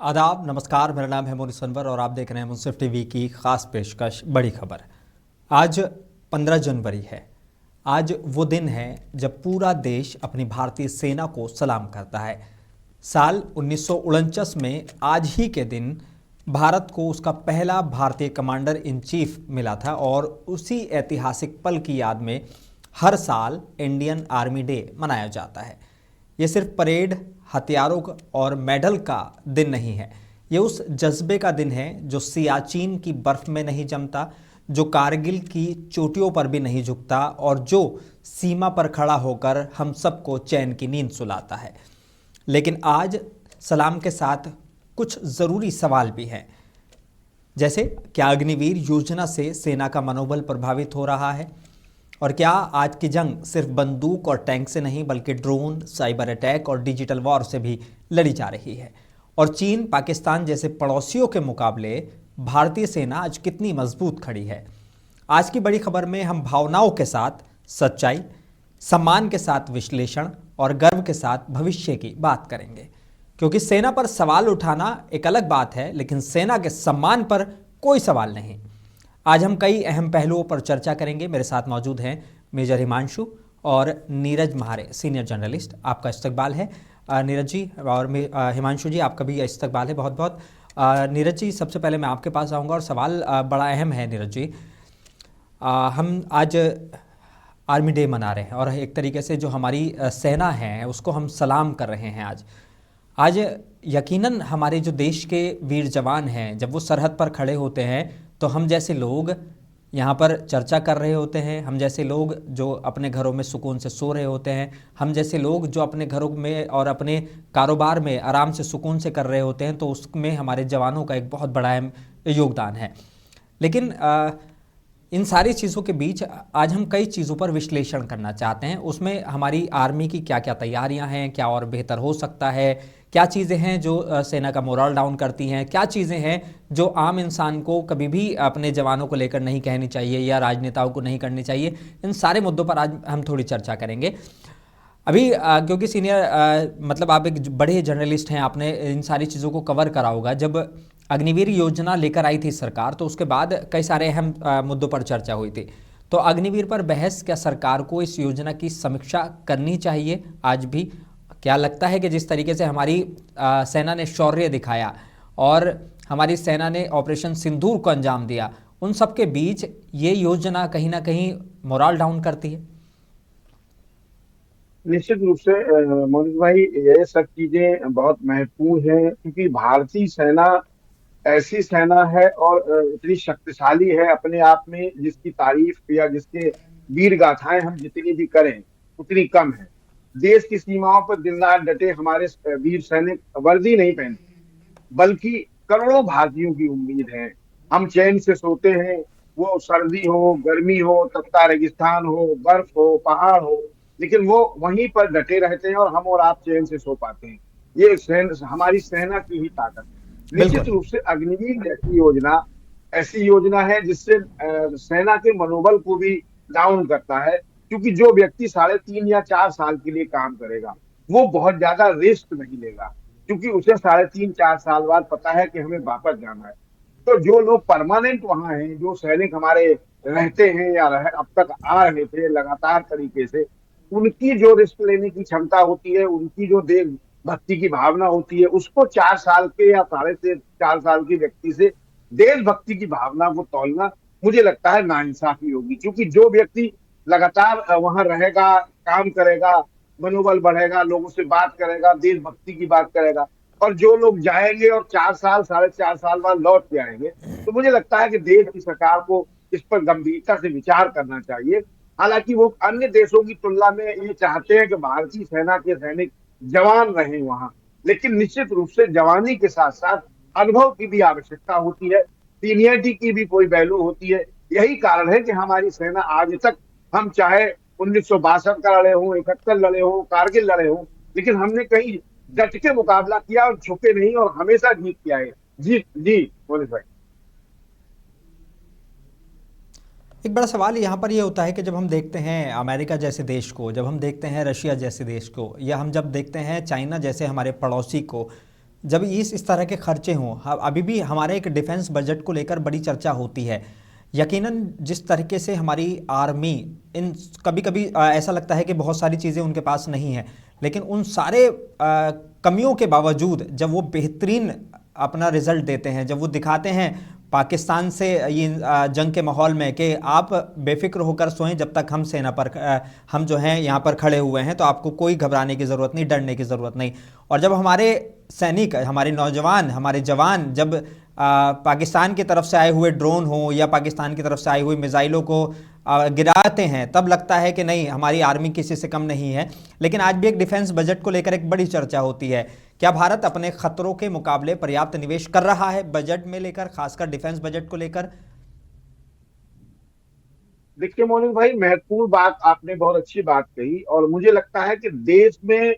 आदाब, नमस्कार। मेरा नाम है मोनी सनवर और आप देख रहे हैं मुंसिफ टीवी की खास पेशकश बड़ी खबर। आज 15 जनवरी है। आज वो दिन है जब पूरा देश अपनी भारतीय सेना को सलाम करता है। साल 1949 में आज ही के दिन भारत को उसका पहला भारतीय कमांडर इन चीफ मिला था और उसी ऐतिहासिक पल की याद में हर साल इंडियन आर्मी डे मनाया जाता है। ये सिर्फ परेड, हथियारों और मेडल का दिन नहीं है, ये उस जज्बे का दिन है जो सियाचिन की बर्फ में नहीं जमता, जो कारगिल की चोटियों पर भी नहीं झुकता और जो सीमा पर खड़ा होकर हम सबको चैन की नींद सुलाता है। लेकिन आज सलाम के साथ कुछ ज़रूरी सवाल भी हैं, जैसे क्या अग्निवीर योजना से सेना का मनोबल प्रभावित हो रहा है, और क्या आज की जंग सिर्फ बंदूक और टैंक से नहीं बल्कि ड्रोन, साइबर अटैक और डिजिटल वॉर से भी लड़ी जा रही है, और चीन, पाकिस्तान जैसे पड़ोसियों के मुकाबले भारतीय सेना आज कितनी मजबूत खड़ी है। आज की बड़ी खबर में हम भावनाओं के साथ सच्चाई, सम्मान के साथ विश्लेषण और गर्व के साथ भविष्य की बात करेंगे, क्योंकि सेना पर सवाल उठाना एक अलग बात है, लेकिन सेना के सम्मान पर कोई सवाल नहीं। आज हम कई अहम पहलुओं पर चर्चा करेंगे। मेरे साथ मौजूद हैं मेजर हिमांशु और नीरज महारे, सीनियर जर्नलिस्ट। आपका इस्तकबाल है नीरज जी, और हिमांशु जी आपका भी इस्तकबाल है बहुत बहुत। नीरज जी, सबसे पहले मैं आपके पास आऊँगा और सवाल बड़ा अहम है नीरज जी। हम आज आर्मी डे मना रहे हैं और एक तरीके से जो हमारी सेना है उसको हम सलाम कर रहे हैं आज यकीनन हमारे जो देश के वीर जवान हैं, जब वो सरहद पर खड़े होते हैं तो हम जैसे लोग यहाँ पर चर्चा कर रहे होते हैं, हम जैसे लोग जो अपने घरों में सुकून से सो रहे होते हैं, हम जैसे लोग जो अपने घरों में और अपने कारोबार में आराम से सुकून से कर रहे होते हैं, तो उसमें हमारे जवानों का एक बहुत बड़ा अहम योगदान है। लेकिन इन सारी चीज़ों के बीच आज हम कई चीज़ों पर विश्लेषण करना चाहते हैं। उसमें हमारी आर्मी की क्या क्या तैयारियां हैं, क्या और बेहतर हो सकता है, क्या चीज़ें हैं जो सेना का मोरल डाउन करती हैं, क्या चीज़ें हैं जो आम इंसान को कभी भी अपने जवानों को लेकर नहीं कहनी चाहिए या राजनेताओं को नहीं करनी चाहिए। इन सारे मुद्दों पर आज हम थोड़ी चर्चा करेंगे। अभी क्योंकि सीनियर मतलब आप एक बड़े जर्नलिस्ट हैं, आपने इन सारी चीज़ों को कवर करा होगा। जब अग्निवीर योजना लेकर आई थी सरकार, तो उसके बाद कई सारे अहम मुद्दों पर चर्चा हुई थी। तो अग्निवीर पर बहस, क्या सरकार को इस योजना की समीक्षा करनी चाहिए आज भी? क्या लगता है कि जिस तरीके से हमारी सेना ने शौर्य दिखाया और हमारी सेना ने ऑपरेशन सिंदूर को अंजाम दिया, उन सब के बीच ये योजना कहीं ना कहीं मोरल डाउन करती है? निश्चित रूप से मोनिश भाई, ये सब चीजें बहुत महत्वपूर्ण हैं क्योंकि भारतीय सेना ऐसी सेना है और इतनी शक्तिशाली है अपने आप में, जिसकी तारीफ या जिसके वीर गाथाएं हम जितनी भी करें उतनी कम है। देश की सीमाओं पर दिन रात डटे हमारे वीर सैनिक वर्दी नहीं पहनते, बल्कि करोड़ों भारतीयों की उम्मीद है। हम चैन से सोते हैं, वो सर्दी हो, गर्मी हो, तपता रेगिस्तान हो, बर्फ हो, पहाड़ हो, लेकिन वो वहीं पर डटे रहते हैं और हम और आप चैन से सो पाते हैं। ये हमारी सेना की ही ताकत है। निश्चित बिल्कुल। रूप से अग्निवीर जैसी योजना ऐसी योजना है जिससे सेना के मनोबल को भी डाउन करता है, क्योंकि जो व्यक्ति 3.5 या 4 साल के लिए काम करेगा वो बहुत ज्यादा रिस्क नहीं लेगा, क्योंकि उसे 3.5 4 साल बाद पता है कि हमें वापस जाना है। तो जो लोग परमानेंट वहां हैं, जो सैनिक हमारे रहते हैं या अब तक आ रहे थे लगातार तरीके से, उनकी जो रिस्क लेने की क्षमता होती है, उनकी जो देशभक्ति की भावना होती है, उसको 4 साल के या 4.5 4 साल के व्यक्ति से देशभक्ति की भावना को तौलना मुझे लगता है नाइंसाफी होगी। क्योंकि जो व्यक्ति लगातार वहां रहेगा, काम करेगा, मनोबल बढ़ेगा, लोगों से बात करेगा, देशभक्ति की बात करेगा, और जो लोग जाएंगे और 4 साल 4.5 साल बाद लौट के आएंगे, तो मुझे लगता है कि देश की सरकार को इस पर गंभीरता से विचार करना चाहिए। हालांकि वो अन्य देशों की तुलना में ये चाहते हैं कि भारतीय सेना के सैनिक जवान रहें वहां, लेकिन निश्चित रूप से जवानी के साथ साथ अनुभव की भी आवश्यकता होती है, सीनियरिटी की भी कोई वैल्यू होती है। यही कारण है कि हमारी सेना आज तक, हम चाहे 1962 का लड़े हों, 71 लड़े हों, कारगिल लड़े हों, लेकिन हमने कहीं डट के मुकाबला किया और झुके नहीं और हमेशा जीत के आए। जी जी मोनिश भाई। एक बड़ा सवाल यहाँ पर ये होता है कि जब हम देखते हैं अमेरिका जैसे देश को, जब हम देखते हैं रशिया जैसे देश को, या हम जब देखते हैं चाइना जैसे हमारे पड़ोसी को, जब इस तरह के खर्चे हों, अभी भी हमारे एक डिफेंस बजट को लेकर बड़ी चर्चा होती है। यकीनन जिस तरीके से हमारी आर्मी इन कभी कभी ऐसा लगता है कि बहुत सारी चीज़ें उनके पास नहीं है, लेकिन उन सारे कमियों के बावजूद जब वो बेहतरीन अपना रिजल्ट देते हैं, जब वो दिखाते हैं पाकिस्तान से ये जंग के माहौल में कि आप बेफिक्र होकर सोएं जब तक हम सेना पर हम जो हैं यहाँ पर खड़े हुए हैं, तो आपको कोई घबराने की ज़रूरत नहीं, डरने की ज़रूरत नहीं। और जब हमारे सैनिक, हमारे नौजवान, हमारे जवान जब पाकिस्तान की तरफ से आए हुए ड्रोन हो या पाकिस्तान की तरफ से आई हुई मिसाइलों को गिराते हैं, तब लगता है कि नहीं, हमारी आर्मी किसी से कम नहीं है। लेकिन आज भी एक डिफेंस बजट को लेकर एक बड़ी चर्चा होती है। क्या भारत अपने खतरों के मुकाबले पर्याप्त निवेश कर रहा है बजट में लेकर, खासकर डिफेंस बजट को लेकर? देखिए मोनिक भाई, महत्वपूर्ण बात आपने बहुत अच्छी बात कही, और मुझे लगता है कि देश में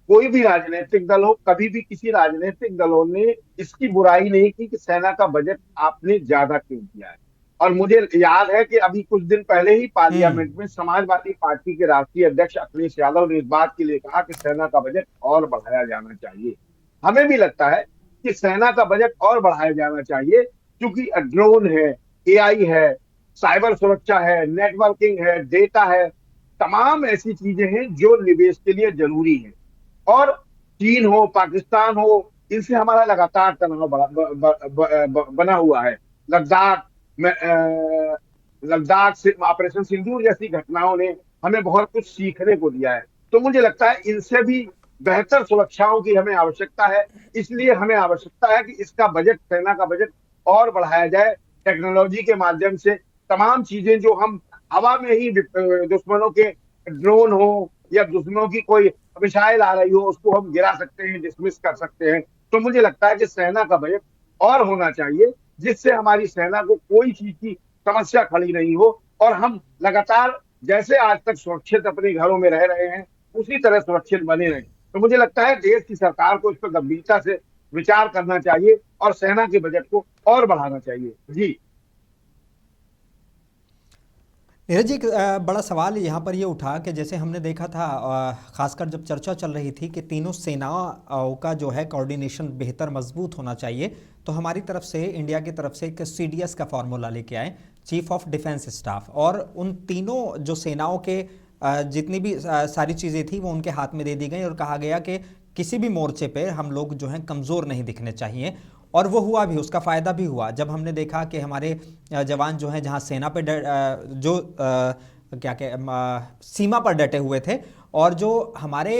कोई भी राजनीतिक दल हो, कभी भी किसी राजनीतिक दलों ने इसकी बुराई नहीं की कि सेना का बजट आपने ज्यादा क्यों किया है। और मुझे याद है कि अभी कुछ दिन पहले ही हम्म। पार्लियामेंट में समाजवादी पार्टी के राष्ट्रीय अध्यक्ष अखिलेश यादव ने इस बात के लिए कहा कि सेना का बजट और बढ़ाया जाना चाहिए। हमें भी लगता है कि सेना का बजट और बढ़ाया जाना चाहिए, क्योंकि ड्रोन है, एआई है, साइबर सुरक्षा है, नेटवर्किंग है, डेटा है, तमाम ऐसी चीजें हैं जो निवेश के लिए जरूरी है। और चीन हो, पाकिस्तान हो, इनसे हमारा लगातार तनाव बना हुआ है। लद्दाख में लद्दाख से ऑपरेशन सिंदूर जैसी घटनाओं ने हमें बहुत कुछ सीखने को दिया है। तो मुझे लगता है इनसे भी बेहतर सुरक्षाओं की हमें आवश्यकता है। इसलिए हमें आवश्यकता है कि इसका बजट, सेना का बजट और बढ़ाया जाए। टेक्नोलॉजी के माध्यम से तमाम चीजें जो हम हवा में ही दुश्मनों के ड्रोन हो या दुश्मनों की कोई मिसाइल आ रही हो, उसको हम गिरा सकते हैं, डिसमिस कर सकते हैं। तो मुझे लगता है कि सेना का बजट और होना चाहिए, जिससे हमारी सेना को कोई चीज की समस्या खड़ी नहीं हो, और हम लगातार जैसे आज तक सुरक्षित अपने घरों में रह रहे हैं, उसी तरह सुरक्षित बने रहें। तो मुझे लगता है देश की सरकार को इस पर गंभीरता से विचार करना चाहिए और सेना के बजट को और बढ़ाना चाहिए। जी। नीरज जी, एक बड़ा सवाल यहाँ पर ये उठा कि जैसे हमने देखा था, खासकर जब चर्चा चल रही थी कि तीनों सेनाओं का जो है कोऑर्डिनेशन बेहतर मजबूत होना चाहिए, तो हमारी तरफ से, इंडिया की तरफ से एक सीडीएस का फॉर्मूला लेके आए, चीफ ऑफ डिफेंस स्टाफ, और उन तीनों जो सेनाओं के जितनी भी सारी चीज़ें थी वो उनके हाथ में दे दी गई, और कहा गया कि किसी भी मोर्चे पे हम लोग जो हैं कमज़ोर नहीं दिखने चाहिए। और वो हुआ भी, उसका फ़ायदा भी हुआ जब हमने देखा कि हमारे जवान जो हैं जहां सेना पे जो क्या सीमा पर डटे हुए थे, और जो हमारे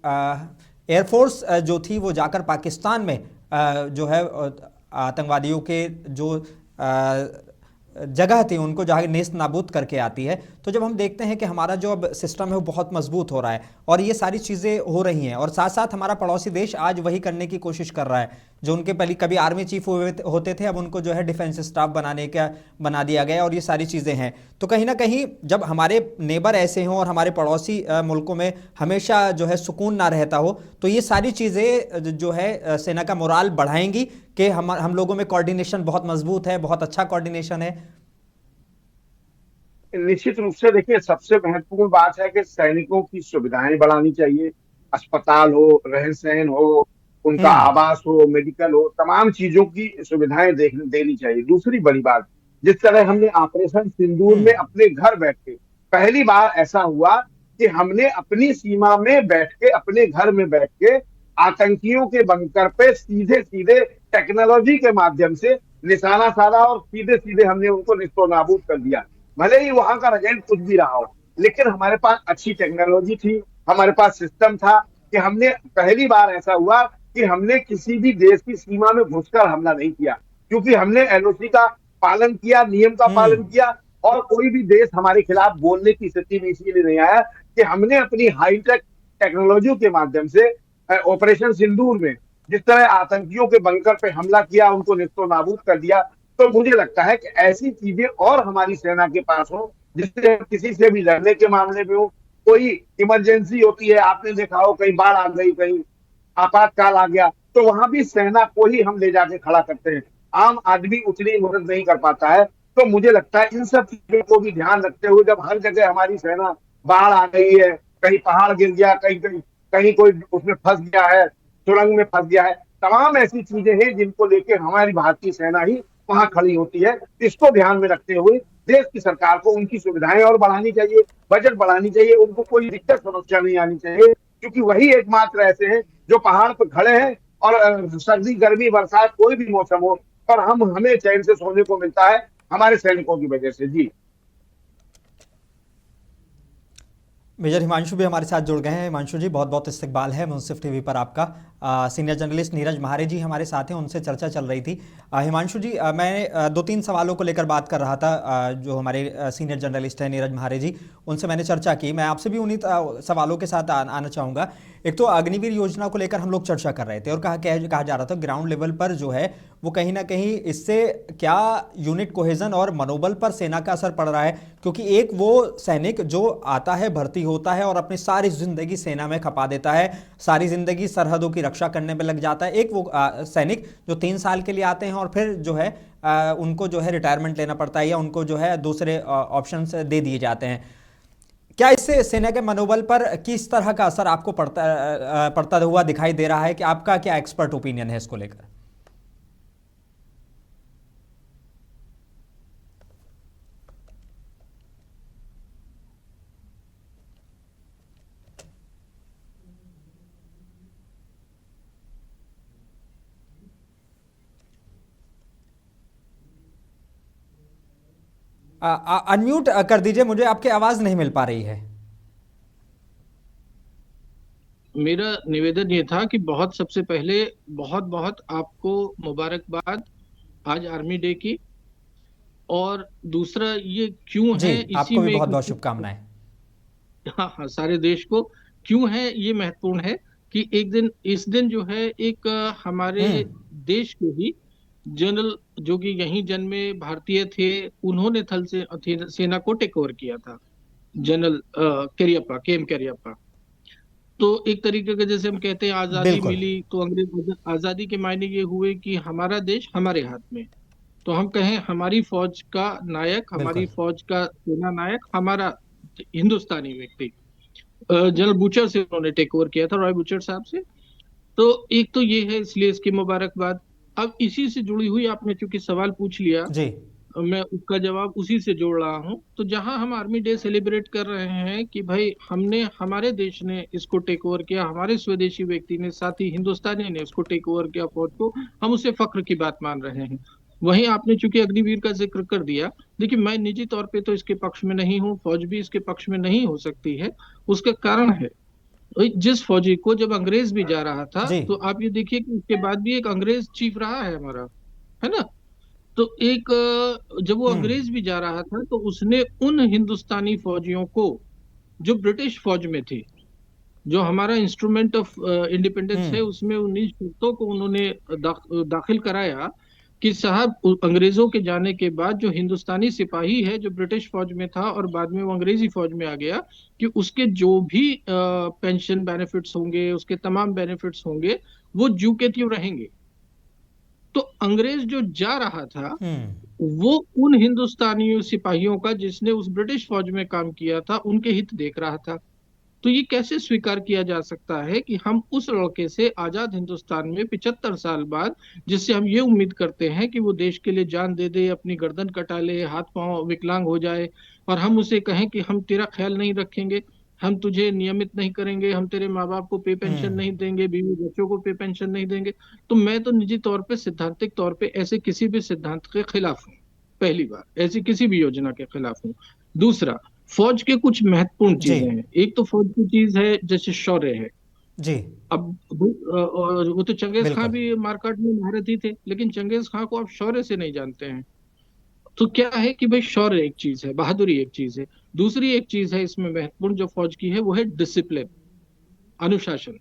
एयरफोर्स जो थी वो जाकर पाकिस्तान में जो है आतंकवादियों के जो जगह थी उनको जाकर नेस्त नाबूद करके आती है। तो जब हम देखते हैं कि हमारा जो अब सिस्टम है वो बहुत मजबूत हो रहा है और ये सारी चीज़ें हो रही हैं, और साथ साथ हमारा पड़ोसी देश आज वही करने की कोशिश कर रहा है, जो उनके पहले कभी आर्मी चीफ होते थे, अब उनको जो है डिफेंस स्टाफ बना दिया गया, और ये सारी चीज़ें हैं। तो कहीं ना कहीं जब हमारे नेबर ऐसे हों और हमारे पड़ोसी मुल्कों में हमेशा जो है सुकून ना रहता हो, तो ये सारी चीज़ें जो है सेना का मोराल बढ़ाएंगी कि हम लोगों में कोऑर्डिनेशन बहुत मजबूत है, बहुत अच्छा कोऑर्डिनेशन है। निश्चित रूप से देखिए, सबसे महत्वपूर्ण बात है कि सैनिकों की सुविधाएं बढ़ानी चाहिए। अस्पताल हो, रहन सहन हो, उनका हम्म। आवास हो, मेडिकल हो, तमाम चीजों की सुविधाएं देनी चाहिए। दूसरी बड़ी बात, जिस तरह हमने ऑपरेशन सिंदूर में हम्म। अपने घर बैठ के, पहली बार ऐसा हुआ कि हमने अपनी सीमा में बैठ के, अपने घर में बैठ के आतंकियों के बंकर पे सीधे सीधे टेक्नोलॉजी के माध्यम से निशाना साधा, और सीधे सीधे हमने उनको निस्तो नाबूद कर दिया। भले ही वहां का रिजल्ट कुछ भी रहा हो, लेकिन हमारे पास अच्छी टेक्नोलॉजी थी, हमारे पास सिस्टम था कि हमने, पहली बार ऐसा हुआ कि हमने किसी भी देश की सीमा में घुसकर हमला नहीं किया, क्योंकि हमने एलओसी का पालन किया, नियम का पालन हम्म। किया। और कोई भी देश हमारे खिलाफ बोलने की स्थिति में इसीलिए नहीं आया कि हमने अपनी हाईटेक टेक्नोलॉजी के माध्यम से ऑपरेशन सिंदूर में जिस तरह आतंकियों के बंकर पे हमला किया, उनको निस्तो नाबूद कर दिया। तो मुझे लगता है कि ऐसी चीजें और हमारी सेना के पास हो, जिससे किसी से भी लड़ने के मामले में हो, कोई इमरजेंसी होती है, आपने देखा हो कहीं बाढ़ आ गई, कहीं आपातकाल आ गया, तो वहां भी सेना को ही हम ले जाके खड़ा करते हैं। आम आदमी उतनी मदद नहीं कर पाता है। तो मुझे लगता है इन सब चीजों को भी ध्यान रखते हुए, जब हर जगह हमारी सेना, बाढ़ आ गई है, कहीं पहाड़ गिर गया, कहीं कहीं कहीं कोई उसमें फंस गया है, सुरंग में फंस गया है, तमाम ऐसी चीजें हैं जिनको लेकर हमारी भारतीय सेना ही वहां खड़ी होती है। इसको ध्यान में रखते हुए देश की सरकार को उनकी सुविधाएं और बढ़ानी चाहिए, बजट बढ़ानी चाहिए, उनको कोई दिक्कत समस्या नहीं आनी चाहिए, क्योंकि वही एकमात्र ऐसे हैं जो पहाड़ पर खड़े हैं और सर्दी गर्मी बरसात कोई भी मौसम हो, और हमें चैन से सोने को मिलता है हमारे सैनिकों की वजह से। जी मेजर हिमांशु भी हमारे साथ जुड़ गए हैं। हिमांशु जी, बहुत बहुत इस्तकबाल है मुंसिफ टीवी पर आपका। सीनियर जर्नलिस्ट नीरज महारे जी हमारे साथ हैं, उनसे चर्चा चल रही थी। हिमांशु जी, मैं दो तीन सवालों को लेकर बात कर रहा था। जो हमारे सीनियर जर्नलिस्ट हैं नीरज महारे जी, उनसे मैंने चर्चा की। मैं आपसे भी उन्हीं सवालों के साथ आना चाहूँगा। एक तो अग्निवीर योजना को लेकर हम लोग चर्चा कर रहे थे और कहा जा रहा था ग्राउंड लेवल पर जो है वो कहीं ना कहीं इससे क्या यूनिट कोहेजन और मनोबल पर सेना का असर पड़ रहा है, क्योंकि एक वो सैनिक जो आता है, भर्ती होता है और अपनी सारी जिंदगी सेना में खपा देता है, सारी जिंदगी सरहदों की रक्षा करने में लग जाता है। एक वो सैनिक जो 3 साल के लिए आते हैं और फिर जो है उनको जो है रिटायरमेंट लेना पड़ता है या उनको जो है दूसरे ऑप्शंस दे दिए जाते हैं। क्या इससे सेना के मनोबल पर किस तरह का असर आपको पड़ता हुआ दिखाई दे रहा है? कि आपका क्या एक्सपर्ट ओपिनियन है इसको लेकर? अनम्यूट कर दीजिए, मुझे आपकी आवाज नहीं मिल पा रही है। मेरा निवेदन ये था कि बहुत सबसे पहले बहुत बहुत आपको मुबारकबाद आज आर्मी डे की। और दूसरा ये क्यों जी, है, इसी आपको भी में बहुत एक, बहुत शुभकामनाएं। हाँ हाँ, सारे देश को क्यों है ये महत्वपूर्ण है कि एक दिन, इस दिन जो है एक हमारे हम्म। देश के ही जनरल जो कि यहीं जन्मे भारतीय थे, उन्होंने थल से सेना को टेक ओवर किया था, जनरल करियप्पा, केएम करियप्पा। तो एक तरीके का जैसे हम कहते हैं आजादी बिल्कुल। मिली, तो अंग्रेज आजादी के मायने ये हुए कि हमारा देश हमारे हाथ में। तो हम कहें हमारी फौज का नायक, हमारी बिल्कुल। फौज का सेना नायक हमारा हिंदुस्तानी व्यक्ति जनरल बूचर से उन्होंने टेक ओवर किया था, रॉय बूचर साहब से। तो एक तो ये है, इसलिए इसकी मुबारकबाद। अब इसी से जुड़ी हुई आपने चूंकि सवाल पूछ लिया, जी। मैं उसका जवाब उसी से जोड़ रहा हूँ। तो जहां हम आर्मी डे सेलिब्रेट कर रहे हैं कि भाई हमने, हमारे देश ने इसको टेक ओवर किया, हमारे स्वदेशी व्यक्ति ने, साथ ही हिंदुस्तानी ने इसको टेक ओवर किया फौज को, हम उसे फख्र की बात मान रहे हैं। वहीं आपने चूंकि अग्निवीर का जिक्र कर दिया, देखिए मैं निजी तौर पे तो इसके पक्ष में नहीं हूँ, फौज भी इसके पक्ष में नहीं हो सकती है। उसका कारण है, जिस फौजी को जब अंग्रेज भी जा रहा था, जी। तो आप ये देखिए कि उसके बाद भी एक अंग्रेज चीफ रहा है हमारा, है ना। तो एक जब वो हम्म। अंग्रेज भी जा रहा था, तो उसने उन हिंदुस्तानी फौजियों को जो ब्रिटिश फौज में थे, जो हमारा इंस्ट्रूमेंट ऑफ इंडिपेंडेंस है, हम्म। उसमें 19 शर्तों को उन्होंने दाखिल कराया कि साहब अंग्रेजों के जाने के बाद जो हिंदुस्तानी सिपाही है जो ब्रिटिश फौज में था और बाद में वो अंग्रेजी फौज में आ गया, कि उसके जो भी पेंशन बेनिफिट्स होंगे, उसके तमाम बेनिफिट्स होंगे, वो ज्यों के त्यों रहेंगे। तो अंग्रेज जो जा रहा था, हम्म। वो उन हिंदुस्तानी सिपाहियों का, जिसने उस ब्रिटिश फौज में काम किया था, उनके हित देख रहा था। तो ये कैसे स्वीकार किया जा सकता है कि हम उस लड़के से आजाद हिंदुस्तान में 75 साल बाद, जिससे हम ये उम्मीद करते हैं कि वो देश के लिए जान दे दे, अपनी गर्दन कटा ले, हाथ पांव विकलांग हो जाए, और हम उसे कहें कि हम तेरा ख्याल नहीं रखेंगे, हम तुझे नियमित नहीं करेंगे, हम तेरे माँ बाप को पे पेंशन हम्म। नहीं देंगे, बीवी बच्चों को पे पेंशन नहीं देंगे। तो मैं तो निजी तौर पे, सिद्धांतिक तौर पे ऐसे किसी भी सिद्धांत के खिलाफ हूँ। पहली बार ऐसी किसी भी योजना के खिलाफ हूँ। दूसरा, फौज के कुछ महत्वपूर्ण जी। चीजें हैं। एक तो फौज की चीज है जैसे शौर्य है। जी। अब और वो तो चंगेज खां बिल्कुल। भी मारकाट में महारथी थे, लेकिन चंगेज खां को आप शौर्य से नहीं जानते हैं। तो क्या है कि भाई शौर्य एक चीज है, बहादुरी एक चीज है। दूसरी एक चीज है इसमें महत्वपूर्ण जो फौज की है, वो है डिसिप्लिन, अनुशासन।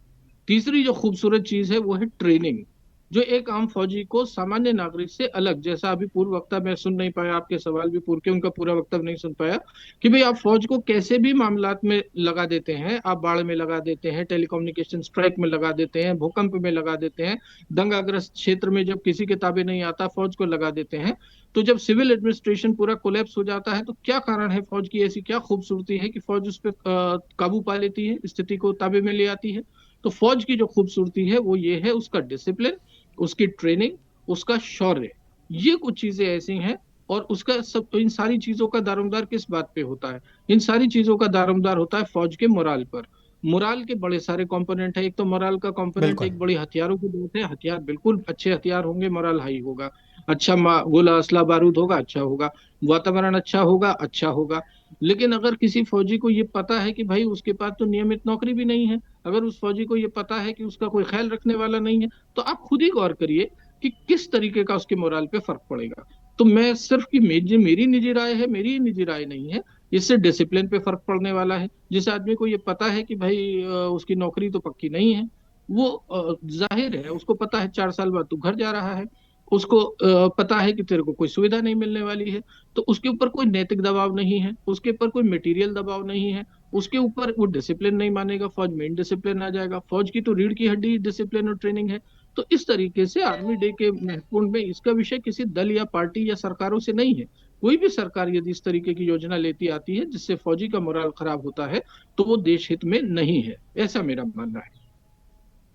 तीसरी जो खूबसूरत चीज है वो है ट्रेनिंग, जो एक आम फौजी को सामान्य नागरिक से अलग, जैसा अभी पूर्व वक्ता, मैं सुन नहीं पाया आपके सवाल भी पूर्ण के, उनका पूरा वक्तव्य नहीं सुन पाया, कि भाई आप फौज को कैसे भी मामलात में लगा देते हैं, आप बाढ़ में लगा देते हैं, टेलीकम्युनिकेशन स्ट्राइक में लगा देते हैं, भूकंप में लगा देते हैं, दंगाग्रस्त क्षेत्र में जब किसी के ताबे नहीं आता फौज को लगा देते हैं। तो जब सिविल एडमिनिस्ट्रेशन पूरा कोलैप्स हो जाता है, तो क्या कारण है फौज की, ऐसी क्या खूबसूरती है कि फौज उस पर काबू पा लेती है, स्थिति को ताबे में ले आती है। तो फौज की जो खूबसूरती है वो ये है, उसका डिसिप्लिन, उसकी ट्रेनिंग, उसका शौर्य, ये कुछ चीजें ऐसी हैं। और उसका सब, इन सारी चीजों का दारोमदार किस बात पे होता है? इन सारी चीजों का दारोमदार होता है फौज के मोराल पर। मोराल के बड़े सारे कंपोनेंट है। एक तो मोराल का कंपोनेंट, बिल्कुल। एक बड़ी हथियारों की बात है, हथियार बिल्कुल अच्छे हथियार होंगे, मोराल हाई होगा। अच्छा गोला असला बारूद होगा, अच्छा होगा। वातावरण अच्छा होगा, अच्छा होगा। लेकिन अगर किसी फौजी को ये पता है कि भाई उसके पास तो नियमित नौकरी भी नहीं है, अगर उस फौजी को ये पता है कि उसका कोई ख्याल रखने वाला नहीं है, तो आप खुद ही गौर करिए कि किस तरीके का उसके मोराल पे फर्क पड़ेगा। तो मैं सिर्फ कि मेरी निजी राय है, मेरी निजी राय नहीं है, इससे डिसिप्लिन पे फर्क पड़ने वाला है। जिस आदमी को ये पता है कि भाई उसकी नौकरी तो पक्की नहीं है, वो जाहिर है उसको पता है 4 साल बाद तू घर जा रहा है, उसको पता है कि तेरे को कोई सुविधा नहीं मिलने वाली है, तो उसके ऊपर कोई नैतिक दबाव नहीं है, उसके ऊपर कोई मटेरियल दबाव नहीं है, उसके ऊपर वो डिसिप्लिन नहीं मानेगा, फौज में इनडिसिप्लिन आ जाएगा। फौज की तो रीढ़ की हड्डी डिसिप्लिन और ट्रेनिंग है। तो इस तरीके से आर्मी डे के महत्वपूर्ण में इसका विषय किसी दल या पार्टी या सरकारों से नहीं है। कोई भी सरकार यदि इस तरीके की योजना लेती आती है जिससे फौजी का मोराल खराब होता है, तो वो देश हित में नहीं है, ऐसा मेरा मानना है।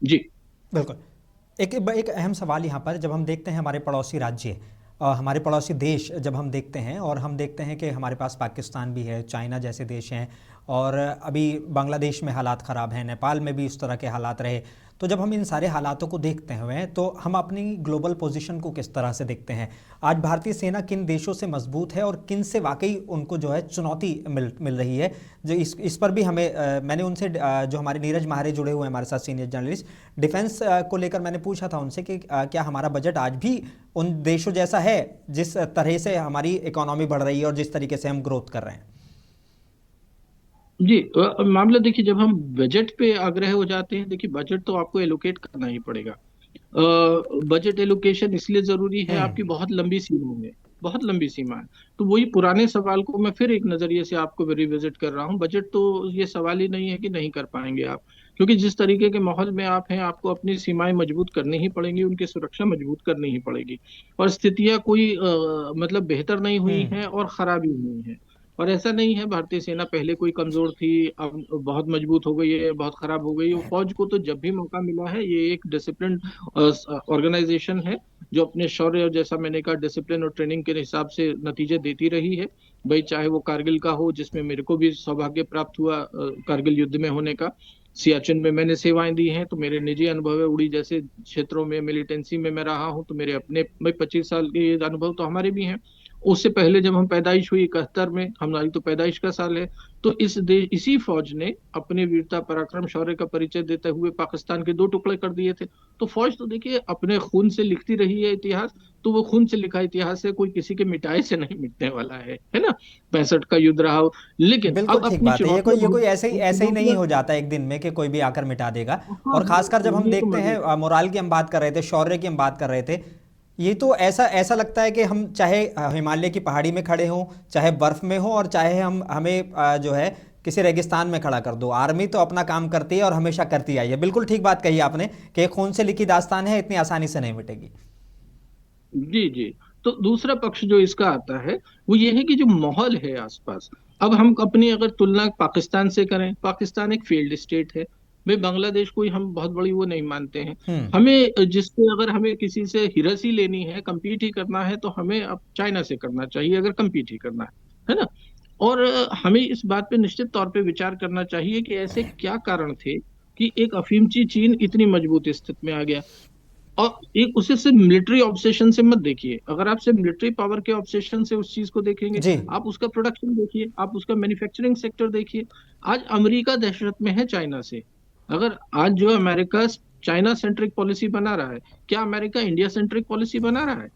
जी। बिल्कुल। एक अहम सवाल यहाँ पर, जब हम देखते हैं हमारे पड़ोसी राज्य, हमारे पड़ोसी देश जब हम देखते हैं, और हम देखते हैं कि हमारे पास पाकिस्तान भी है, चाइना जैसे देश हैं, और अभी बांग्लादेश में हालात ख़राब हैं, नेपाल में भी इस तरह के हालात रहे। तो जब हम इन सारे हालातों को देखते हुए, तो हम अपनी ग्लोबल पोजीशन को किस तरह से देखते हैं? आज भारतीय सेना किन देशों से मजबूत है और किन से वाकई उनको जो है चुनौती मिल रही है? जो इस पर भी हमें मैंने उनसे जो हमारे नीरज माहरे जुड़े हुए हैं हमारे साथ, सीनियर जर्नलिस्ट, डिफेंस को लेकर मैंने पूछा था उनसे कि क्या हमारा बजट आज भी उन देशों जैसा है जिस तरह से हमारी इकोनॉमी बढ़ रही है और जिस तरीके से हम ग्रोथ कर रहे हैं? जी, मामला देखिए, जब हम बजट पे आग्रह हो जाते हैं, देखिए बजट तो आपको एलोकेट करना ही पड़ेगा। बजट एलोकेशन इसलिए जरूरी है, आपकी हम्म। बहुत लंबी सीमा है, बहुत लंबी सीमा है। तो वही पुराने सवाल को मैं फिर एक नजरिए से आपको रिविजिट कर रहा हूँ। बजट तो ये सवाल ही नहीं है कि नहीं कर पाएंगे आप, क्योंकि जिस तरीके के माहौल में आप हैं, आपको अपनी सीमाएं मजबूत करनी ही पड़ेंगी, उनकी सुरक्षा मजबूत करनी ही पड़ेगी। और स्थितियां कोई मतलब बेहतर नहीं हुई हम्म। हैं और खराब ही हुई हैं। और ऐसा नहीं है भारतीय सेना पहले कोई कमजोर थी, अब बहुत मजबूत हो गई है, बहुत खराब हो गई है। फौज को तो जब भी मौका मिला है, ये एक डिसिप्लिन ऑर्गेनाइजेशन है जो अपने शौर्य और, जैसा मैंने कहा, डिसिप्लिन और ट्रेनिंग के हिसाब से नतीजे देती रही है। भाई चाहे वो कारगिल का हो, जिसमें मेरे को भी सौभाग्य प्राप्त हुआ कारगिल युद्ध में होने का, सियाचिन में मैंने सेवाएं दी हैं, तो मेरे निजी अनुभव है। उड़ी जैसे क्षेत्रों में मिलिटेंसी में मैं रहा हूं, तो मेरे अपने भाई 25 साल के ये अनुभव तो हमारे भी हैं। उससे पहले जब हम पैदाइश हुई 71 में, हमारी तो पैदाइश का साल है, तो इसी फौज ने अपने वीरता पराक्रम शौर्य का परिचय देते हुए पाकिस्तान के 2 टुकड़े कर दिए थे। तो फौज तो देखिए अपने खून से लिखती रही है इतिहास। तो वो खून से लिखा इतिहास है, कोई किसी के मिटाए से नहीं मिटने वाला है ना। 65 का युद्ध रहा हो, लेकिन बिल्कुल अब ठीक अपनी बात है। चुनौतियां ये कोई बहुत, ऐसे ही नहीं चुनौतियां। हो जाता एक दिन में कि कोई भी आकर मिटा देगा। हाँ और खासकर जब हम ये तो देखते मालूम। हैं, मोराल की हम बात कर रहे थे, शौर्य की हम बात कर रहे थे, ये तो ऐसा ऐसा लगता है कि हम चाहे हिमालय की पहाड़ी में खड़े हों, चाहे बर्फ में हो, और चाहे हम हमें जो है किसी रेगिस्तान में खड़ा कर दो, आर्मी तो अपना काम करती है और हमेशा करती आई है। बिल्कुल ठीक बात कही आपने कि एक खून से लिखी दास्तान है, इतनी आसानी से नहीं मिटेगी। जी जी। तो दूसरा पक्ष जो इसका आता है वो ये है कि जो माहौल है आसपास, अब हम अपनी अगर तुलना पाकिस्तान से करें, पाकिस्तान एक फेल्ड स्टेट है। भाई बांग्लादेश कोई हम बहुत बड़ी वो नहीं मानते हैं। हम्म। हमें जिससे अगर हमें किसी से हिरसी लेनी है, compete ही करना है, तो हमें अब चाइना से करना चाहिए, अगर compete ही करना है ना। और हमें इस बात पे निश्चित तौर पे विचार करना चाहिए कि ऐसे क्या कारण थे कि एक अफीमची चीन इतनी मजबूत स्थिति में आ गया। और एक उसे सिर्फ मिलिट्री ऑब्सेशन से मत देखिए, अगर आप सिर्फ मिलिट्री पावर के ऑब्सेशन से उस चीज को देखेंगे, जी। आप उसका प्रोडक्शन देखिए, आप उसका मैन्युफैक्चरिंग सेक्टर देखिए। आज अमेरिका दहशत में है चाइना से। अगर आज जो अमेरिका चाइना सेंट्रिक पॉलिसी बना रहा है, क्या अमेरिका इंडिया सेंट्रिक पॉलिसी बना रहा है?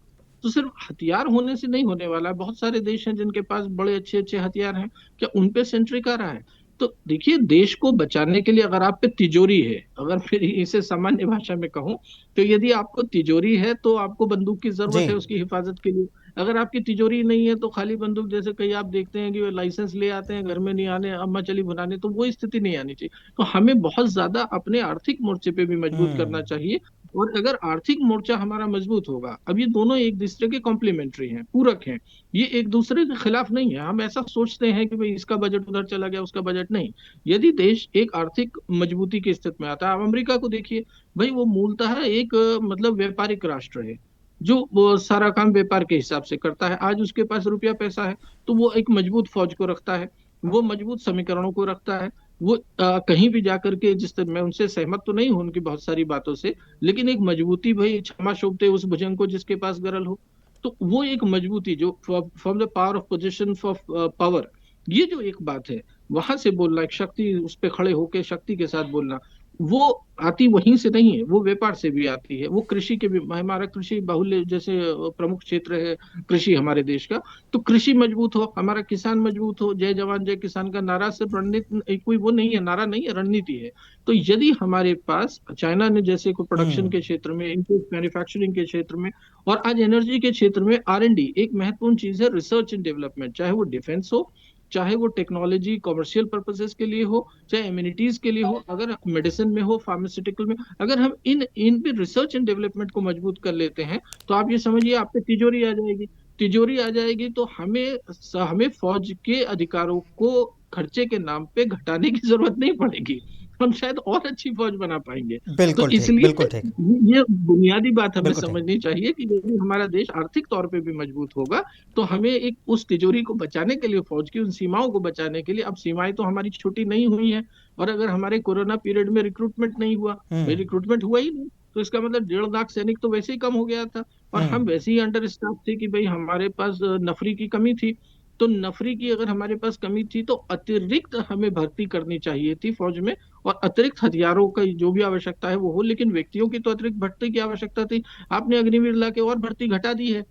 तो सिर्फ हथियार होने से नहीं होने वाला है। बहुत सारे देश हैं जिनके पास बड़े अच्छे अच्छे हथियार हैं, क्या उन पे सेंट्रिक आ रहा है? तो देखिए, देश को बचाने के लिए अगर आप पे तिजोरी है, अगर फिर इसे सामान्य भाषा में कहूं, तो यदि आपको तिजोरी है तो आपको बंदूक की जी। जरूरत है उसकी हिफाजत के लिए। अगर आपकी तिजोरी नहीं है तो खाली बंदूक, जैसे कई आप देखते हैं कि वो लाइसेंस ले आते हैं, घर में नहीं आने, अम्मा चली भुनाने, तो वो स्थिति नहीं आनी चाहिए। तो हमें बहुत ज्यादा अपने आर्थिक मोर्चे पे भी मजबूत करना हम्म। चाहिए। और अगर आर्थिक मोर्चा हमारा मजबूत होगा, अब ये दोनों एक दूसरे के कॉम्प्लीमेंट्री हैं, पूरक हैं, ये एक दूसरे के खिलाफ नहीं है। हम ऐसा सोचते हैं कि भाई इसका बजट उधर चला गया, उसका बजट नहीं। यदि देश एक आर्थिक मजबूती की स्थिति में आता है, आप अमेरिका को देखिए, भाई वो मूलतः एक मतलब व्यापारिक राष्ट्र है, जो वो सारा काम व्यापार के हिसाब से करता है। आज उसके पास रुपया पैसा है, तो वो एक मजबूत फौज को रखता है, वो मजबूत समीकरणों को रखता है। वो कहीं भी जाकर के, जिस तरह मैं उनसे सहमत तो नहीं हूं उनकी बहुत सारी बातों से, लेकिन एक मजबूती, भाई क्षमा शोभते उस भुजंग को जिसके पास गरल हो। तो वो एक मजबूती जो from the power of position of power, ये जो एक बात है, वहां से बोलना, एक शक्ति उस पे खड़े होके शक्ति के साथ बोलना, वो आती वहीं से नहीं है, वो व्यापार से भी आती है। वो कृषि के भी, हमारा कृषि बाहुल्य जैसे प्रमुख क्षेत्र है कृषि हमारे देश का, तो कृषि मजबूत हो, हमारा किसान मजबूत हो, जय जवान जय किसान का नारा सिर्फ रणनीति, कोई वो नहीं है, नारा नहीं है, रणनीति है। तो यदि हमारे पास चाइना ने जैसे को प्रोडक्शन हम्म। के क्षेत्र में, इनको मैन्युफैक्चरिंग के क्षेत्र में, और आज एनर्जी के क्षेत्र में R&D एक महत्वपूर्ण चीज है, रिसर्च एंड डेवलपमेंट, चाहे वो डिफेंस हो, चाहे वो टेक्नोलॉजी कॉमर्शियल पर्पसेस के लिए हो, चाहे इम्यूनिटीज के लिए हो, अगर मेडिसिन में हो, फार्मास्यूटिकल में, अगर हम इन पे रिसर्च एंड डेवलपमेंट को मजबूत कर लेते हैं, तो आप ये समझिए आप पे तिजोरी आ जाएगी। तिजोरी आ जाएगी तो हमें फौज के अधिकारों को खर्चे के नाम पे घटाने की जरूरत नहीं पड़ेगी, हम शायद और अच्छी फौज बना पाएंगे। तो बिल्कुल ठीक, इसलिए बिल्कुल ठीक, ये बुनियादी बात हमें बिल्कुल ठीक। समझनी चाहिए कि यदि हमारा देश आर्थिक तौर पे भी मजबूत होगा, तो हमें एक उस तिजोरी को बचाने के लिए, फौज की उन सीमाओं को बचाने के लिए, अब सीमाएं तो हमारी छोटी नहीं हुई हैं, और अगर हमारे कोरोना पीरियड में रिक्रूटमेंट नहीं हुआ, भाई हम्म। रिक्रूटमेंट हुआ ही नहीं, तो इसका मतलब 1.5 लाख सैनिक तो वैसे ही कम हो गया था। और हम हम्म। वैसे ही अंडर स्टाफ थे कि भाई हमारे पास नफरी की कमी थी। तो नफरी की अगर हमारे पास कमी थी, तो अतिरिक्त हमें भर्ती करनी चाहिए थी फौज में, और अतिरिक्त हथियारों का जो भी आवश्यकता है वो हो, लेकिन व्यक्तियों की तो अतिरिक्त भर्ती की आवश्यकता थी। आपने अग्निवीर ला के और भर्ती घटा दी है।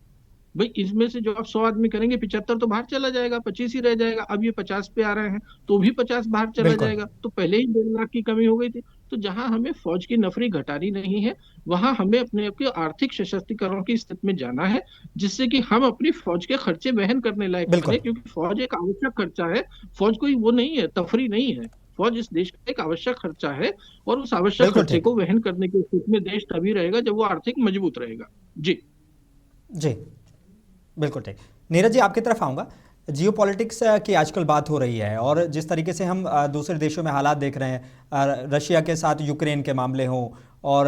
भाई इसमें से जो आप 100 आदमी करेंगे, 75 तो बाहर चला जाएगा, 25 ही रह जाएगा। अब ये 50 पे आ रहे हैं, तो भी 50 बाहर चला बिल्कुल। जाएगा, तो पहले ही 1.5 लाख की कमी हो गई थी। तो जहां हमें फौज की नफरी घटानी नहीं है, वहां हमें अपने आपके आर्थिक सशक्तिकरण की स्थिति में जाना है, जिससे कि हम अपनी फौज के खर्चे वहन करने लायक बने, बिल्कुल। क्योंकि फौज एक आवश्यक खर्चा है। फौज कोई वो नहीं है, तफरी नहीं है। फौज इस देश का एक आवश्यक खर्चा है, और उस आवश्यक बिल्कुल खर्चे ठीक। को वहन करने की स्थिति में देश तभी रहेगा जब वो आर्थिक मजबूत रहेगा। जी। जी, बिल्कुल ठीक। नीरज जी, आपकी तरफ आऊँगा। जियो पॉलिटिक्स की आजकल बात हो रही है, और जिस तरीके से हम दूसरे देशों में हालात देख रहे हैं, रशिया के साथ यूक्रेन के मामले हों, और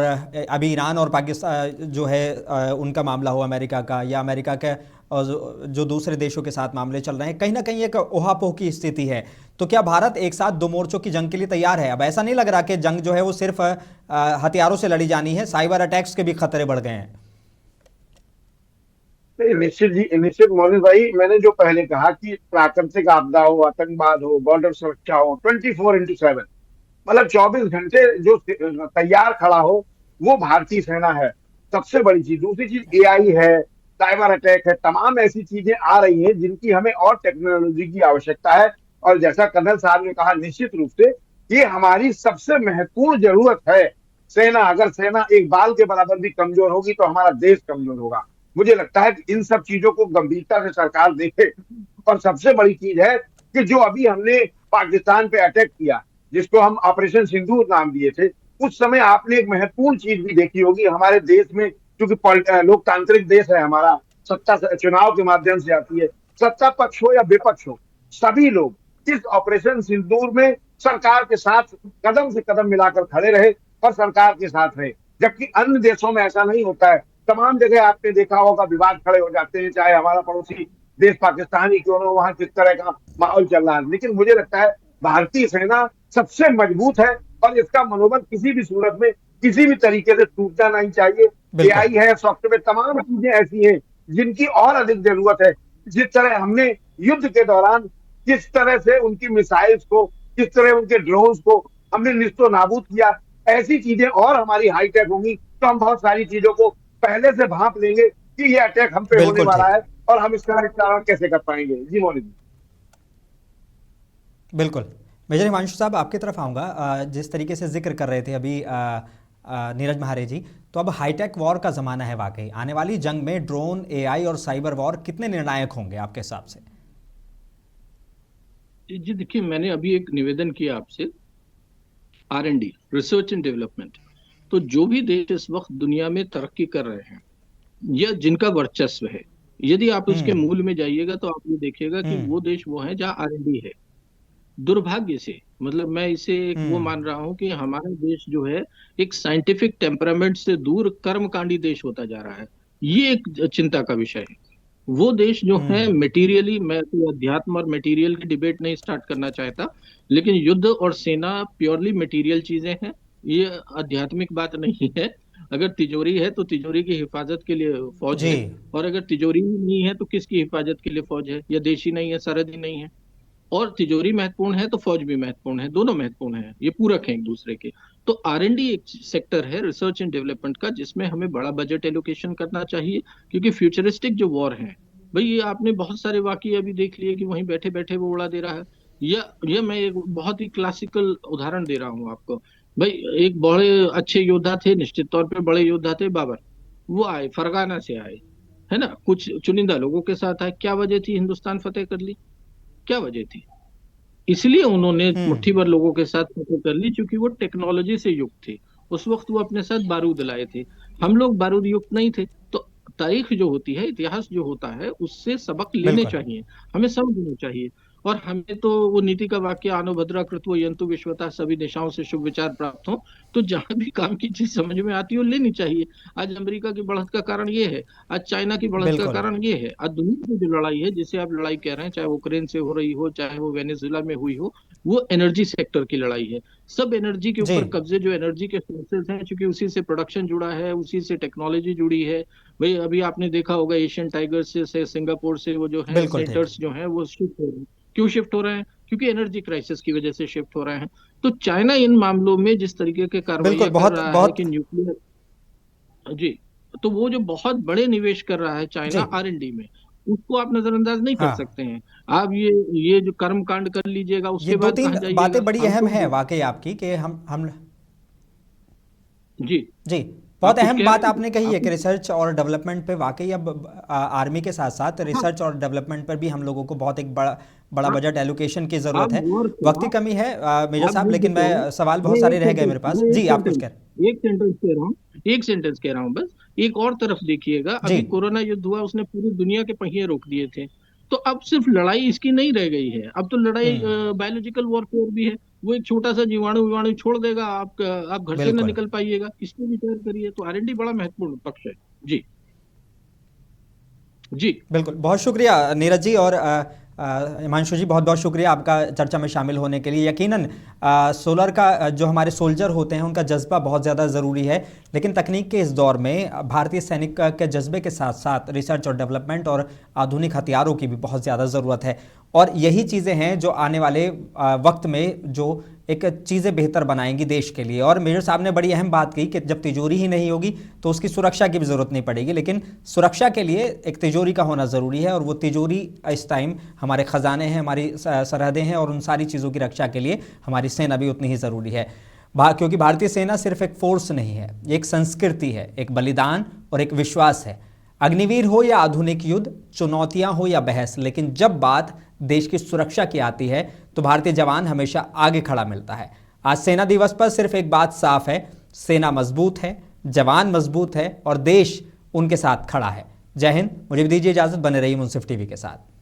अभी ईरान और पाकिस्तान जो है उनका मामला हो अमेरिका का, या अमेरिका के जो दूसरे देशों के साथ मामले चल रहे हैं, कहीं ना कहीं एक ओहापोह की स्थिति है। तो क्या भारत एक साथ दो मोर्चों की जंग के लिए तैयार है? अब ऐसा नहीं लग रहा कि जंग जो है वो सिर्फ हथियारों से लड़ी जानी है, साइबर अटैक्स के भी खतरे बढ़ गए हैं। नहीं, निश्चित जी, निश्चित मोनिश भाई, मैंने जो पहले कहा कि प्राकृतिक आपदा हो, आतंकवाद हो, बॉर्डर सुरक्षा हो, 24x7, मतलब 24 घंटे जो तैयार खड़ा हो, वो भारतीय सेना है। सबसे बड़ी चीज, दूसरी चीज AI है, साइबर अटैक है, तमाम ऐसी चीजें आ रही हैं जिनकी हमें और टेक्नोलॉजी की आवश्यकता है। और जैसा कर्नल साहब ने कहा, निश्चित रूप से ये हमारी सबसे महत्वपूर्ण जरूरत है। सेना, अगर सेना एक बाल के बराबर भी कमजोर होगी तो हमारा देश कमजोर होगा। मुझे लगता है कि इन सब चीजों को गंभीरता से सरकार देखे। और सबसे बड़ी चीज है कि जो अभी हमने पाकिस्तान पे अटैक किया, जिसको हम ऑपरेशन सिंदूर नाम दिए थे, उस समय आपने एक महत्वपूर्ण चीज भी देखी होगी हमारे देश में, क्योंकि लोकतांत्रिक देश है हमारा, सत्ता चुनाव के माध्यम से आती है। सत्ता पक्ष हो या विपक्ष हो, सभी लोग इस ऑपरेशन सिंदूर में सरकार के साथ कदम से कदम मिलाकर खड़े रहे और सरकार के साथ रहे। जबकि अन्य देशों में ऐसा नहीं होता है। तमाम जगह आपने देखा होगा विवाद खड़े हो जाते हैं, चाहे हमारा पड़ोसी देश पाकिस्तान ही क्यों ना हो, वहां किस तरह का माहौल चल रहा है। लेकिन मुझे लगता है भारतीय सेना सबसे मजबूत है, और इसका मनोबल किसी भी सूरत में, किसी भी तरीके से टूटना नहीं चाहिए। बिल्कुल। AI है, सॉफ्टवेयर, तमाम चीजें ऐसी हैं जिनकी और अधिक जरूरत है। जिस तरह हमने युद्ध के दौरान किस तरह से उनकी मिसाइल्स को, किस तरह उनके ड्रोन्स को हमने निस्तो नाबूद किया, ऐसी चीजें और हमारी हाईटेक होंगी तो हम बहुत सारी चीजों को पहले से भांप लेंगे कि ये अटैक हम पे होने बिल्कुल वाला ठीक। है, और हम इसका निपटारा कैसे कर पाएंगे। जी मोनी जी। बिल्कुल। मेजर हिमांशु साहब, आपकी तरफ आऊँगा। जिस तरीके से जिक्र कर रहे थे अभी नीरज महारे जी, तो अब हाईटेक वॉर का ज़माना है वाकई। आने वाली जंग में ड्रोन, AI और साइबर वॉर कितने निर्णायक होंगे आपके हिसाब से? जी देखिए, मैंने अभी एक निवेदन किया आपसे, R&D, रिसर्च एंड डेवलपमेंट। तो जो भी देश इस वक्त दुनिया में तरक्की कर रहे हैं या जिनका वर्चस्व है, यदि आप उसके हम्म। मूल में जाइएगा तो आप ये देखिएगा कि हम्म। वो देश वो है जहाँ आरएनडी है। दुर्भाग्य से, मतलब मैं इसे एक वो हम्म। मान रहा हूँ कि हमारा देश जो है एक साइंटिफिक टेम्परामेंट से दूर कर्मकांडी देश होता जा रहा है। ये एक चिंता का विषय है। वो देश जो है हम्म। मेटीरियली, मैं तो अध्यात्म और मेटीरियल की डिबेट नहीं स्टार्ट करना चाहता, लेकिन युद्ध और सेना प्योरली मेटीरियल चीजें हैं, ये आध्यात्मिक बात नहीं है। अगर तिजोरी है तो तिजोरी की हिफाजत के लिए फौज जी। है, और अगर तिजोरी ही नहीं है तो किसकी हिफाजत के लिए फौज है? या देश ही नहीं है, सरहद ही नहीं है। और तिजोरी महत्वपूर्ण है तो फौज भी महत्वपूर्ण है, दोनों महत्वपूर्ण है, ये पूरक है एक दूसरे के। तो आरएनडी एक सेक्टर है रिसर्च एंड डेवलपमेंट का, जिसमें हमें बड़ा बजट एलोकेशन करना चाहिए, क्योंकि फ्यूचरिस्टिक जो वॉर है भाई, ये आपने बहुत सारे वाकये अभी देख लिए कि वहीं बैठे बैठे वो उड़ा दे रहा है। या मैं एक बहुत ही क्लासिकल उदाहरण दे रहा हूँ आपको। भाई, एक बड़े अच्छे योद्धा थे, निश्चित तौर पे बड़े योद्धा थे, बाबर। वो आए, फरगाना से आए, है ना, कुछ चुनिंदा लोगों के साथ आए। क्या वजह थी हिंदुस्तान फतेह कर ली? क्या वजह थी? इसलिए उन्होंने हम्म। मुट्ठी भर लोगों के साथ फतह कर ली, क्योंकि वो टेक्नोलॉजी से युक्त थे। उस वक्त वो अपने साथ बारूद लाए थे, हम लोग बारूद युक्त नहीं थे। तो तारीख जो होती है, इतिहास जो होता है, उससे सबक लेने बिल्कुल। चाहिए, हमें समझना चाहिए। और हमें तो वो नीति का वाक्य, आनो भद्रा कृत्वो यंतु विश्वता, सभी दिशाओं से शुभ विचार प्राप्त हो। तो जहां भी काम की चीज समझ में आती है वो लेनी चाहिए। आज अमेरिका की बढ़त का कारण ये है, आज चाइना की बढ़त का बिल्कुल। कारण ये है, आज दुनिया की जो लड़ाई है, जिसे आप लड़ाई कह रहे हैं, चाहे वो यूक्रेन से हो रही हो, चाहे वो वेनेजुएला में हुई हो, वो एनर्जी सेक्टर की लड़ाई है। सब एनर्जी के जी। ऊपर कब्जे, जो एनर्जी के सोर्सेज हैं, क्योंकि उसी से प्रोडक्शन जुड़ा है, उसी से टेक्नोलॉजी जुड़ी है। भाई, अभी आपने देखा होगा एशियन टाइगर से सिंगापुर से वो जो है बिल्कुल ठीक। सेंटर्स जो हैं वो शिफ्ट हो रहे हैं। क्यों शिफ्ट हो रहे हैं? क्योंकि एनर्जी क्राइसिस की वजह से शिफ्ट हो रहे हैं। तो चाइना इन मामलों में जिस तरीके के बिल्कुल। कार्रवाइयां कर बहुत रहा है बहुत। कि न्यूक्लियर, जी, तो वो जो बहुत बड़े निवेश कर रहा है चाइना जी। आरएनडी में, उसको आप नजरअंदाज नहीं कर हाँ, सकते हैं। आप ये जो कर्म कांड कर लीजिएगा, ये उसके दो बाद तीन कहाँ बातें जाइएगा? बड़ी हम अहम तो, है वाकई आपकी कि हम। जी, जी। बहुत आप कुछ अहम कह बात रहे आपने हैं कही है आप? कि रिसर्च और डेवलपमेंट पे वाकई अब आर्मी के साथ साथ हाँ, रिसर्च और डेवलपमेंट पर भी हम लोगों को बहुत एक बड़ा बड़ा हाँ, बजट एलोकेशन की ज़रूरत आप है। गौर वक्त करो, की कमी है मेजर आप साहब, जिस लेकिन दिशा में, मैं सवाल मैं बहुत सारे एक रह गए सेंटेंस मेरे पास। मैं जी, एक आप कुछ सेंटेंस कह रहे एक सेंटेंस कह रहा हूँ, एक सेंटेंस कह रहा हूँ बस। एक और तरफ देखिएगा, जी। अभी कोरोना युद्ध हुआ, उसने पूरी दुनिया के पहिए रोक दिए थे। तो अब सिर्फ लड़ाई इसकी नहीं रह गई है, अब तो लड़ाई हम्म। बायोलॉजिकल वॉरफेयर भी है। वो एक छोटा सा जीवाणु विवाणु छोड़ देगा, आप घर से ना बिल्कुल। निकल पाइएगा, इस पे विचार करिए। तो आरएनडी बड़ा महत्वपूर्ण पक्ष है। जी, जी, बिल्कुल। बहुत शुक्रिया नीरज जी और हिमांशु जी, बहुत बहुत शुक्रिया आपका चर्चा में शामिल होने के लिए। यकीनन सोलर का जो हमारे सोल्जर होते हैं उनका जज्बा बहुत ज़्यादा ज़रूरी है, लेकिन तकनीक के इस दौर में भारतीय सैनिक के जज्बे के साथ साथ रिसर्च और डेवलपमेंट और आधुनिक हथियारों की भी बहुत ज़्यादा ज़रूरत है। और यही चीज़ें हैं जो आने वाले वक्त में जो एक चीज़ें बेहतर बनाएंगी देश के लिए। और मेजर साहब ने बड़ी अहम बात की कि जब तिजोरी ही नहीं होगी तो उसकी सुरक्षा की भी ज़रूरत नहीं पड़ेगी, लेकिन सुरक्षा के लिए एक तिजोरी का होना ज़रूरी है। और वो तिजोरी इस टाइम हमारे ख़जाने हैं, हमारी सरहदें हैं, और उन सारी चीज़ों की रक्षा के लिए हमारी सेना भी उतनी ही ज़रूरी है। क्योंकि भारतीय सेना सिर्फ एक फोर्स नहीं है, ये एक संस्कृति है, एक बलिदान और एक विश्वास है। अग्निवीर हो या आधुनिक युद्ध, चुनौतियां हो या बहस, लेकिन जब बात देश की सुरक्षा की आती है तो भारतीय जवान हमेशा आगे खड़ा मिलता है। आज सेना दिवस पर सिर्फ एक बात साफ है, सेना मजबूत है, जवान मजबूत है और देश उनके साथ खड़ा है। जय हिंद। मुझे भी दीजिए इजाजत, बने रहिए मुंसिफ टीवी के साथ।